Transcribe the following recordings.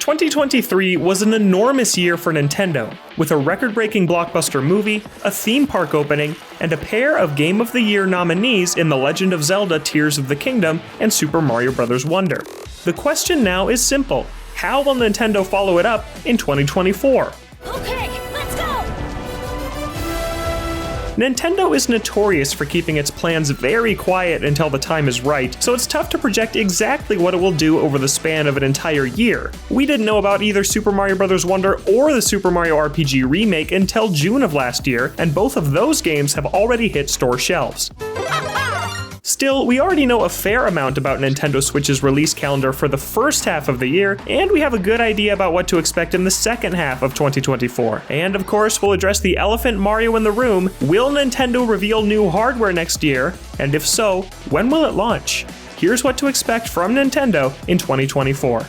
2023 was an enormous year for Nintendo, with a record-breaking blockbuster movie, a theme park opening, and a pair of Game of the Year nominees in The Legend of Zelda Tears of the Kingdom and Super Mario Bros. Wonder. The question now is simple: how will Nintendo follow it up in 2024? Nintendo is notorious for keeping its plans very quiet until the time is right, so it's tough to project exactly what it will do over the span of an entire year. We didn't know about either Super Mario Bros. Wonder or the Super Mario RPG remake until June of last year, and both of those games have already hit store shelves. Still, we already know a fair amount about Nintendo Switch's release calendar for the first half of the year, and we have a good idea about what to expect in the second half of 2024. And of course, we'll address the elephant Mario in the room: will Nintendo reveal new hardware next year? And if so, when will it launch? Here's what to expect from Nintendo in 2024.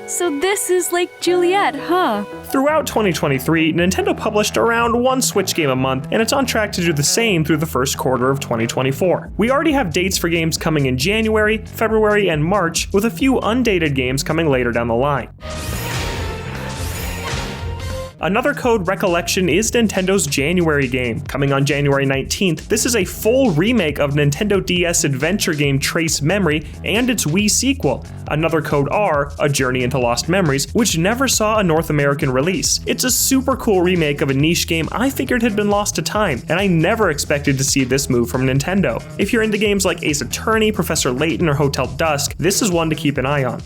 So this is Lake Juliet, huh? Throughout 2023, Nintendo published around one Switch game a month, and it's on track to do the same through the first quarter of 2024. We already have dates for games coming in January, February, and March, with a few undated games coming later down the line. Another code Recollection is Nintendo's January game. Coming on January 19th, this is a full remake of Nintendo DS adventure game Trace Memory and its Wii sequel. Another code R, A Journey into Lost Memories, which never saw a North American release. It's a super cool remake of a niche game I figured had been lost to time, and I never expected to see this move from Nintendo. If you're into games like Ace Attorney, Professor Layton, or Hotel Dusk, this is one to keep an eye on.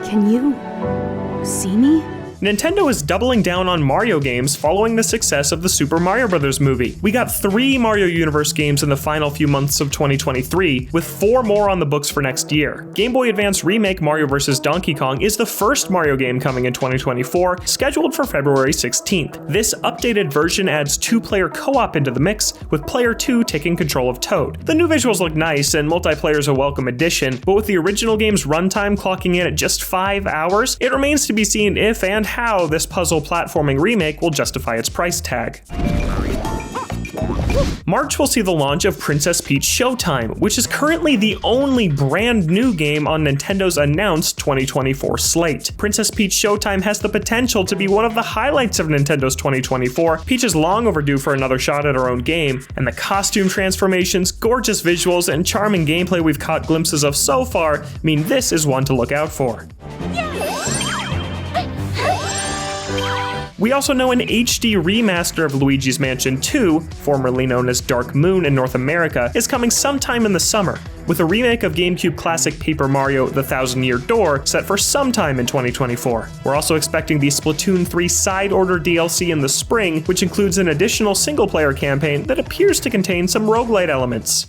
Can you see me? Nintendo is doubling down on Mario games following the success of the Super Mario Bros. Movie. We got 3 Mario Universe games in the final few months of 2023, with 4 more on the books for next year. Game Boy Advance remake Mario vs. Donkey Kong is the first Mario game coming in 2024, scheduled for February 16th. This updated version adds 2-player co-op into the mix, with player 2 taking control of Toad. The new visuals look nice, and multiplayer is a welcome addition, but with the original game's runtime clocking in at just 5 hours, it remains to be seen if and how this puzzle platforming remake will justify its price tag. March will see the launch of Princess Peach Showtime, which is currently the only brand new game on Nintendo's announced 2024 slate. Princess Peach Showtime has the potential to be one of the highlights of Nintendo's 2024. Peach is long overdue for another shot at her own game, and the costume transformations, gorgeous visuals, and charming gameplay we've caught glimpses of so far mean this is one to look out for. We also know an HD remaster of Luigi's Mansion 2, formerly known as Dark Moon in North America, is coming sometime in the summer, with a remake of GameCube classic Paper Mario: The Thousand Year Door set for sometime in 2024. We're also expecting the Splatoon 3 Side Order DLC in the spring, which includes an additional single-player campaign that appears to contain some roguelite elements.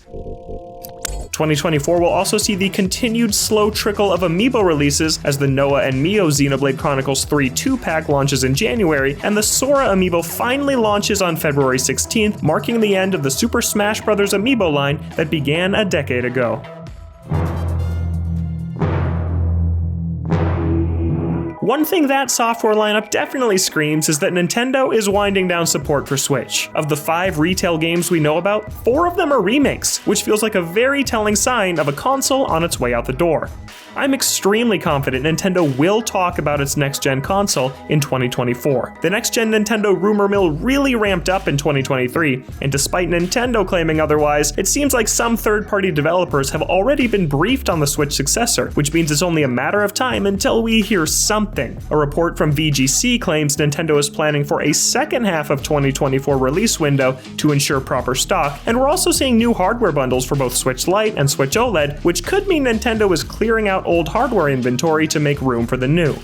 2024 will also see the continued slow trickle of amiibo releases as the Noah and Mio Xenoblade Chronicles 3 2-pack launches in January, and the Sora amiibo finally launches on February 16th, marking the end of the Super Smash Bros. Amiibo line that began a decade ago. One thing that software lineup definitely screams is that Nintendo is winding down support for Switch. Of the 5 retail games we know about, 4 of them are remakes, which feels like a very telling sign of a console on its way out the door. I'm extremely confident Nintendo will talk about its next-gen console in 2024. The next-gen Nintendo rumor mill really ramped up in 2023, and despite Nintendo claiming otherwise, it seems like some third-party developers have already been briefed on the Switch successor, which means it's only a matter of time until we hear something. A report from VGC claims Nintendo is planning for a second half of 2024 release window to ensure proper stock, and we're also seeing new hardware bundles for both Switch Lite and Switch OLED, which could mean Nintendo is clearing out old hardware inventory to make room for the new.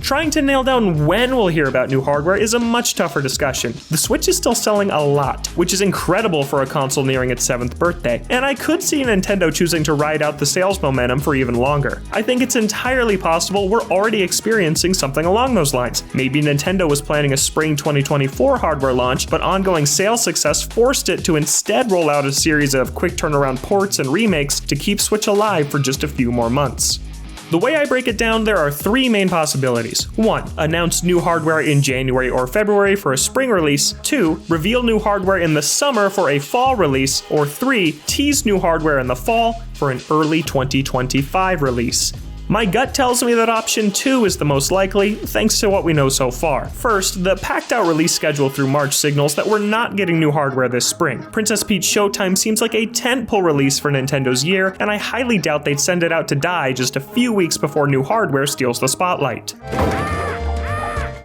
Trying to nail down when we'll hear about new hardware is a much tougher discussion. The Switch is still selling a lot, which is incredible for a console nearing its 7th birthday, and I could see Nintendo choosing to ride out the sales momentum for even longer. I think it's entirely possible we're already experiencing something along those lines. Maybe Nintendo was planning a spring 2024 hardware launch, but ongoing sales success forced it to instead roll out a series of quick turnaround ports and remakes to keep Switch alive for just a few more months. The way I break it down, there are 3 main possibilities. 1. Announce new hardware in January or February for a spring release. 2. Reveal new hardware in the summer for a fall release. Or 3. Tease new hardware in the fall for an early 2025 release. My gut tells me that option 2 is the most likely, thanks to what we know so far. First, the packed out release schedule through March signals that we're not getting new hardware this spring. Princess Peach Showtime seems like a tentpole release for Nintendo's year, and I highly doubt they'd send it out to die just a few weeks before new hardware steals the spotlight.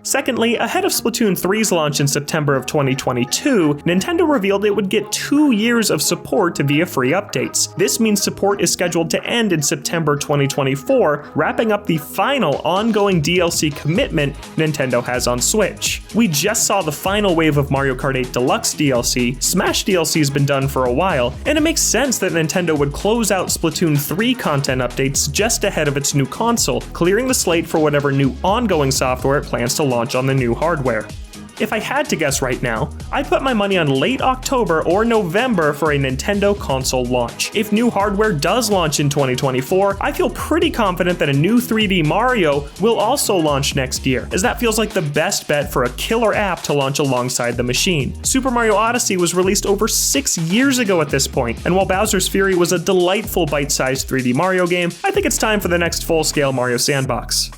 Secondly, ahead of Splatoon 3's launch in September of 2022, Nintendo revealed it would get 2 years of support via free updates. This means support is scheduled to end in September 2024, wrapping up the final ongoing DLC commitment Nintendo has on Switch. We just saw the final wave of Mario Kart 8 Deluxe DLC, Smash DLC has been done for a while, and it makes sense that Nintendo would close out Splatoon 3 content updates just ahead of its new console, clearing the slate for whatever new ongoing software it plans to launch on the new hardware. If I had to guess right now, I'd put my money on late October or November for a Nintendo console launch. If new hardware does launch in 2024, I feel pretty confident that a new 3D Mario will also launch next year, as that feels like the best bet for a killer app to launch alongside the machine. Super Mario Odyssey was released over 6 years ago at this point, and while Bowser's Fury was a delightful bite-sized 3D Mario game, I think it's time for the next full-scale Mario sandbox.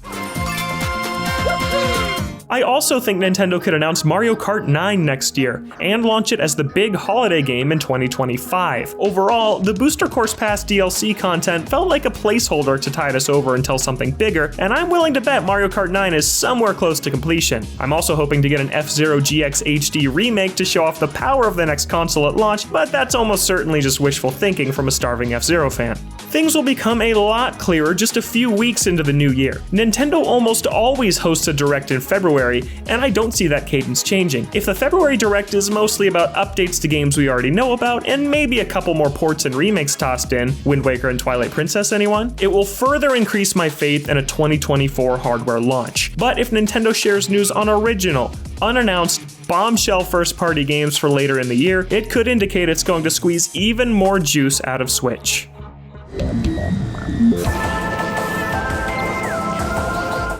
I also think Nintendo could announce Mario Kart 9 next year, and launch it as the big holiday game in 2025. Overall, the Booster Course Pass DLC content felt like a placeholder to tide us over until something bigger, and I'm willing to bet Mario Kart 9 is somewhere close to completion. I'm also hoping to get an F-Zero GX HD remake to show off the power of the next console at launch, but that's almost certainly just wishful thinking from a starving F-Zero fan. Things will become a lot clearer just a few weeks into the new year. Nintendo almost always hosts a Direct in February, and I don't see that cadence changing. If the February Direct is mostly about updates to games we already know about, and maybe a couple more ports and remakes tossed in, Wind Waker and Twilight Princess anyone, it will further increase my faith in a 2024 hardware launch. But if Nintendo shares news on original, unannounced, bombshell first-party games for later in the year, it could indicate it's going to squeeze even more juice out of Switch.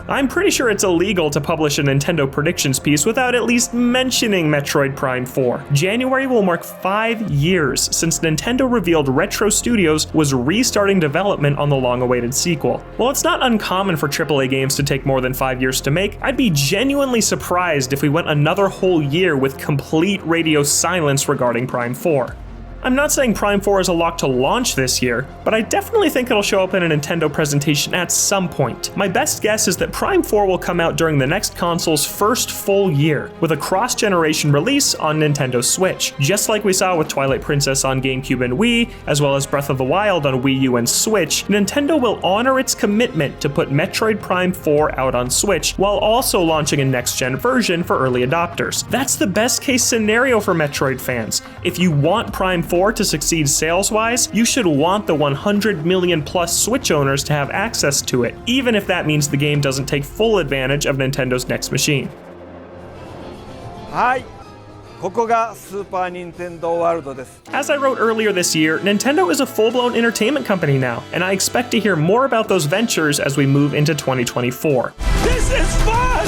I'm pretty sure it's illegal to publish a Nintendo predictions piece without at least mentioning Metroid Prime 4. January will mark 5 years since Nintendo revealed Retro Studios was restarting development on the long-awaited sequel. While it's not uncommon for AAA games to take more than 5 years to make, I'd be genuinely surprised if we went another whole year with complete radio silence regarding Prime 4. I'm not saying Prime 4 is a lock to launch this year, but I definitely think it'll show up in a Nintendo presentation at some point. My best guess is that Prime 4 will come out during the next console's first full year, with a cross-generation release on Nintendo Switch. Just like we saw with Twilight Princess on GameCube and Wii, as well as Breath of the Wild on Wii U and Switch, Nintendo will honor its commitment to put Metroid Prime 4 out on Switch, while also launching a next-gen version for early adopters. That's the best-case scenario for Metroid fans. If you want Prime 4 to succeed sales-wise, you should want the 100 million plus Switch owners to have access to it, even if that means the game doesn't take full advantage of Nintendo's next machine. はい、ここがスーパー・ニンテンドー・ワールドです。 As I wrote earlier this year, Nintendo is a full-blown entertainment company now, and I expect to hear more about those ventures as we move into 2024. This is fun!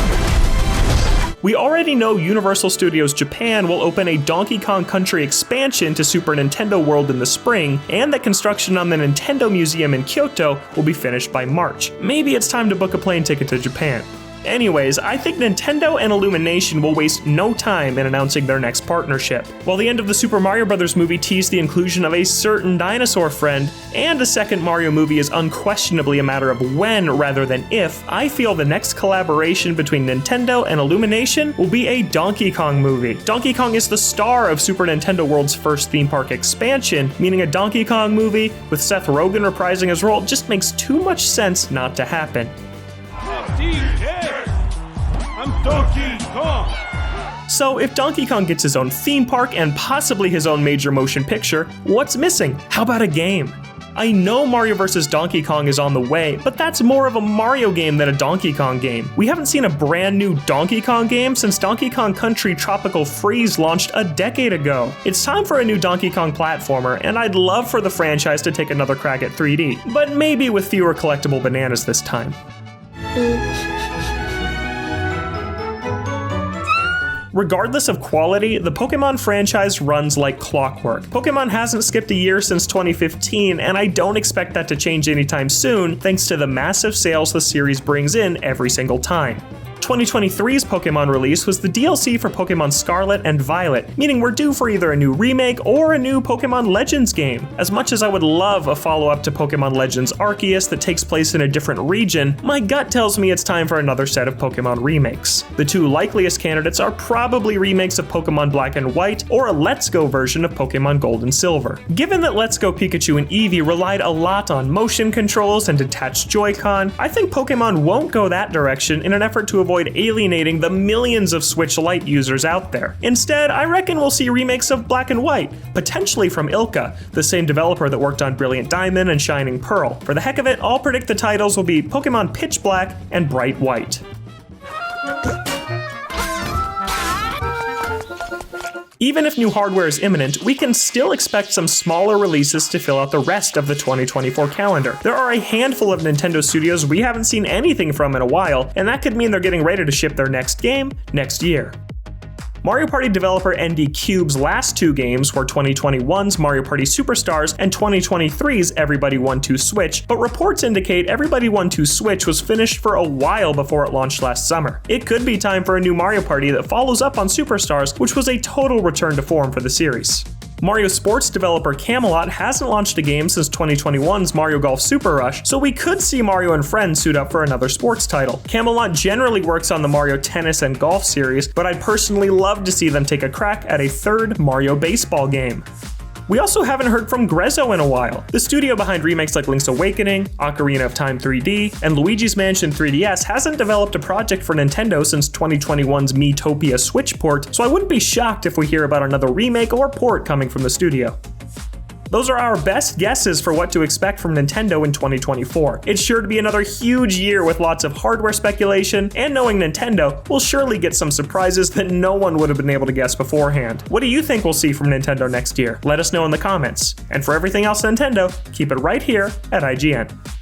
We already know Universal Studios Japan will open a Donkey Kong Country expansion to Super Nintendo World in the spring, and that construction on the Nintendo Museum in Kyoto will be finished by March. Maybe it's time to book a plane ticket to Japan. Anyways, I think Nintendo and Illumination will waste no time in announcing their next partnership. While the end of the Super Mario Bros. Movie teased the inclusion of a certain dinosaur friend, and a second Mario movie is unquestionably a matter of when rather than if, I feel the next collaboration between Nintendo and Illumination will be a Donkey Kong movie. Donkey Kong is the star of Super Nintendo World's first theme park expansion, meaning a Donkey Kong movie with Seth Rogen reprising his role just makes too much sense not to happen. I'm Donkey Kong! So if Donkey Kong gets his own theme park and possibly his own major motion picture, what's missing? How about a game? I know Mario vs. Donkey Kong is on the way, but that's more of a Mario game than a Donkey Kong game. We haven't seen a brand new Donkey Kong game since Donkey Kong Country Tropical Freeze launched a decade ago. It's time for a new Donkey Kong platformer, and I'd love for the franchise to take another crack at 3D, but maybe with fewer collectible bananas this time. Regardless of quality, the Pokémon franchise runs like clockwork. Pokémon hasn't skipped a year since 2015, and I don't expect that to change anytime soon thanks to the massive sales the series brings in every single time. 2023's Pokémon release was the DLC for Pokémon Scarlet and Violet, meaning we're due for either a new remake or a new Pokémon Legends game. As much as I would love a follow-up to Pokémon Legends Arceus that takes place in a different region, my gut tells me it's time for another set of Pokémon remakes. The two likeliest candidates are probably remakes of Pokémon Black and White or a Let's Go version of Pokémon Gold and Silver. Given that Let's Go Pikachu and Eevee relied a lot on motion controls and detached Joy-Con, I think Pokémon won't go that direction in an effort to avoid alienating the millions of Switch Lite users out there. Instead, I reckon we'll see remakes of Black and White, potentially from Ilka, the same developer that worked on Brilliant Diamond and Shining Pearl. For the heck of it, I'll predict the titles will be Pokémon Pitch Black and Bright White. Even if new hardware is imminent, we can still expect some smaller releases to fill out the rest of the 2024 calendar. There are a handful of Nintendo studios we haven't seen anything from in a while, and that could mean they're getting ready to ship their next game next year. Mario Party developer ND Cube's last two games were 2021's Mario Party Superstars and 2023's Everybody 1-2 Switch, but reports indicate Everybody 1-2 Switch was finished for a while before it launched last summer. It could be time for a new Mario Party that follows up on Superstars, which was a total return to form for the series. Mario Sports developer Camelot hasn't launched a game since 2021's Mario Golf Super Rush, so we could see Mario and friends suit up for another sports title. Camelot generally works on the Mario Tennis and Golf series, but I'd personally love to see them take a crack at a third Mario baseball game. We also haven't heard from Grezzo in a while. The studio behind remakes like Link's Awakening, Ocarina of Time 3D, and Luigi's Mansion 3DS hasn't developed a project for Nintendo since 2021's Miitopia Switch port, so I wouldn't be shocked if we hear about another remake or port coming from the studio. Those are our best guesses for what to expect from Nintendo in 2024. It's sure to be another huge year with lots of hardware speculation, and knowing Nintendo, we'll surely get some surprises that no one would have been able to guess beforehand. What do you think we'll see from Nintendo next year? Let us know in the comments. And for everything else Nintendo, keep it right here at IGN.